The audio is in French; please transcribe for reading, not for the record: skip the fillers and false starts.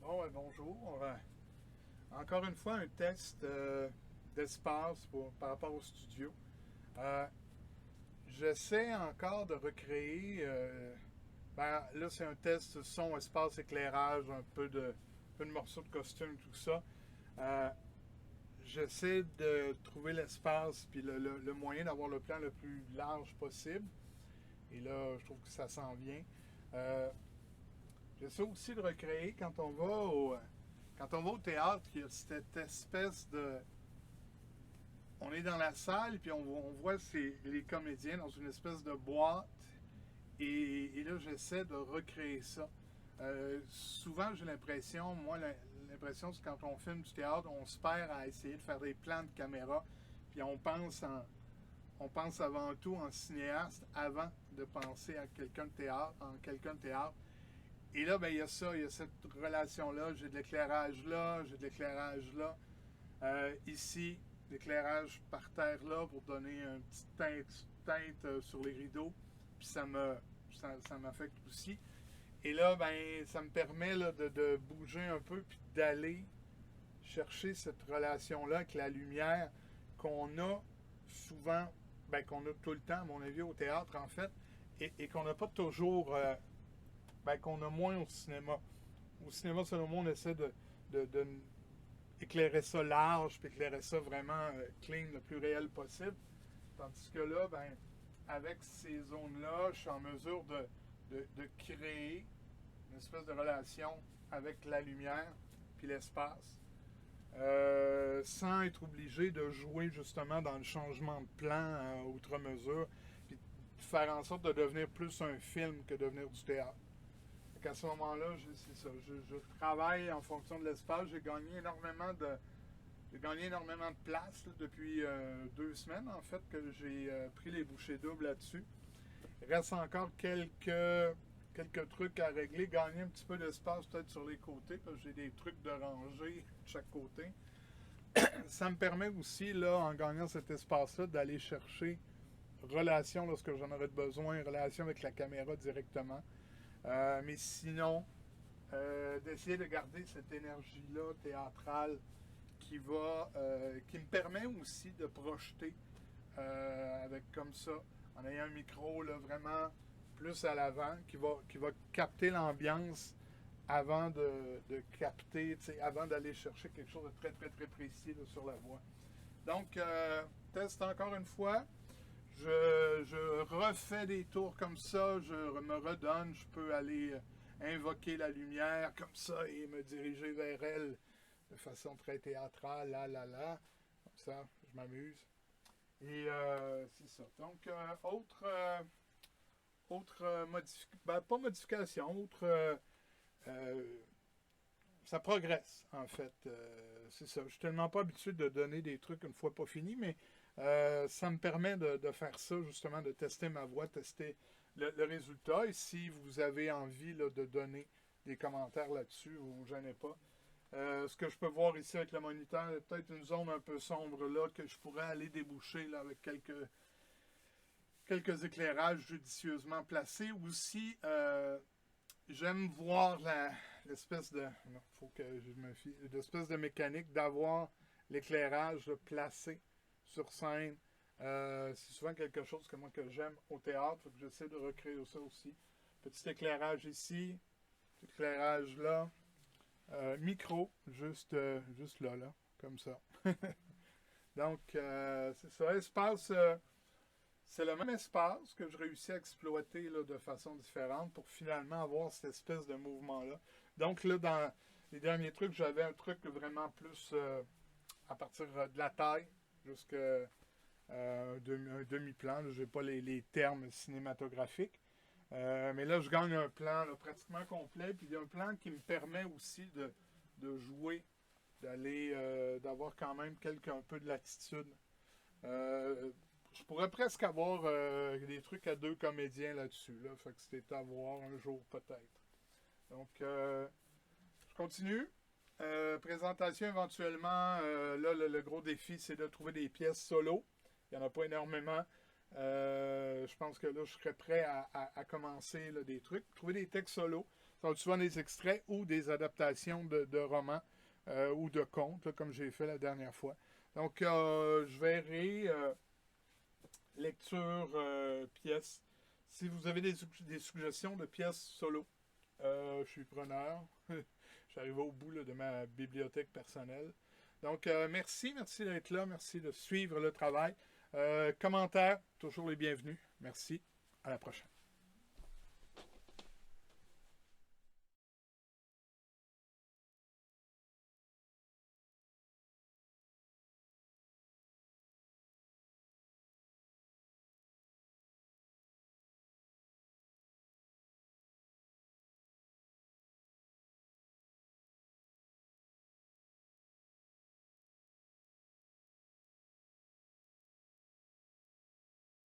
Bon, bonjour. Encore une fois, un test d'espace par rapport au studio. Euh, J'essaie encore de recréer. Là, c'est un test son, espace, éclairage, un peu de morceaux de costume, tout ça. Euh, J'essaie de trouver l'espace puis le moyen d'avoir le plan le plus large possible. Et là, je trouve que ça s'en vient. Euh, J'essaie aussi de recréer quand on va au théâtre, il y a cette espèce de. On est dans la salle, puis on voit les comédiens dans une espèce de boîte. Et là, j'essaie de recréer ça. Souvent, j'ai l'impression, l'impression, c'est quand on filme du théâtre, on se perd à essayer de faire des plans de caméra. Puis on pense avant tout en cinéaste avant de penser à quelqu'un de théâtre, en quelqu'un de théâtre. Et là, ben, il y a ça, il y a cette relation-là. J'ai de l'éclairage là, j'ai de l'éclairage là. Ici, l'éclairage par terre là pour donner une petite teinte sur les rideaux. Puis ça m'affecte aussi. Et là, ben, ça me permet là, de bouger un peu puis d'aller chercher cette relation-là avec la lumière qu'on a souvent, ben, qu'on a tout le temps, à mon avis, au théâtre, en fait, et qu'on n'a pas toujours, qu'on a moins au cinéma. Au cinéma, selon moi, on essaie de éclairer ça large, puis éclairer ça vraiment clean, le plus réel possible. Tandis que là, ben, avec ces zones-là, je suis en mesure de créer une espèce de relation avec la lumière puis l'espace, sans être obligé de jouer justement dans le changement de plan outre mesure, puis de faire en sorte de devenir plus un film que devenir du théâtre. À ce moment-là, c'est ça. Je travaille en fonction de l'espace. J'ai gagné énormément de place là, depuis 2 semaines, en fait, que j'ai pris les bouchées doubles là-dessus. Il reste encore quelques trucs à régler. Gagner un petit peu d'espace peut-être sur les côtés, parce que j'ai des trucs de rangée de chaque côté. Ça me permet aussi, là, en gagnant cet espace-là, d'aller chercher relation lorsque j'en aurais besoin, relation avec la caméra directement. Mais sinon, d'essayer de garder cette énergie-là théâtrale qui me permet aussi de projeter avec comme ça, en ayant un micro là, vraiment plus à l'avant, qui va capter l'ambiance avant de capter, avant d'aller chercher quelque chose de très très très précis là, sur la voix. Donc, test encore une fois. Je refais des tours comme ça, je me redonne, je peux aller invoquer la lumière comme ça et me diriger vers elle de façon très théâtrale, comme ça, je m'amuse. Et c'est ça. Donc, autre modification, pas modification, euh, ça progresse, en fait. C'est ça. Je suis tellement pas habitué de donner des trucs une fois pas fini, mais ça me permet de faire ça, justement, de tester ma voix, tester le résultat. Et si vous avez envie là, de donner des commentaires là-dessus, vous ne vous gênez pas. Ce que je peux voir ici avec le moniteur, il y a peut-être une zone un peu sombre là que je pourrais aller déboucher là, avec quelques éclairages judicieusement placés. Aussi, j'aime voir l'espèce de. Non, faut que je me fie. L'espèce de mécanique d'avoir l'éclairage placé sur scène. C'est souvent quelque chose que j'aime au théâtre, faut que j'essaie de recréer ça aussi. Petit éclairage ici, petit éclairage là. Micro, juste là, comme ça. Donc, c'est ça. Espace, c'est le même espace que je réussis à exploiter là, de façon différente pour finalement avoir cette espèce de mouvement-là. Donc, là, dans les derniers trucs, j'avais un truc vraiment plus à partir de la taille jusqu'à un demi-plan. Je n'ai pas les termes cinématographiques. Mais là, je gagne un plan là, pratiquement complet. Puis il y a un plan qui me permet aussi de jouer, d'avoir quand même un peu de latitude. Je pourrais presque avoir des trucs à deux comédiens là-dessus. Là, fait que c'était à voir un jour peut-être. Donc, je continue. Présentation éventuellement. Là, le gros défi, c'est de trouver des pièces solo. Il n'y en a pas énormément. Je pense que là, je serais prêt à commencer là, des trucs. Trouver des textes solo. Ça va être souvent des extraits ou des adaptations de romans ou de contes, là, comme j'ai fait la dernière fois. Donc, je verrai lecture, pièces. Si vous avez des suggestions de pièces solo, je suis preneur. J'arrive au bout là, de ma bibliothèque personnelle. Donc, merci d'être là. Merci de suivre le travail. Commentaires, toujours les bienvenus. Merci. À la prochaine.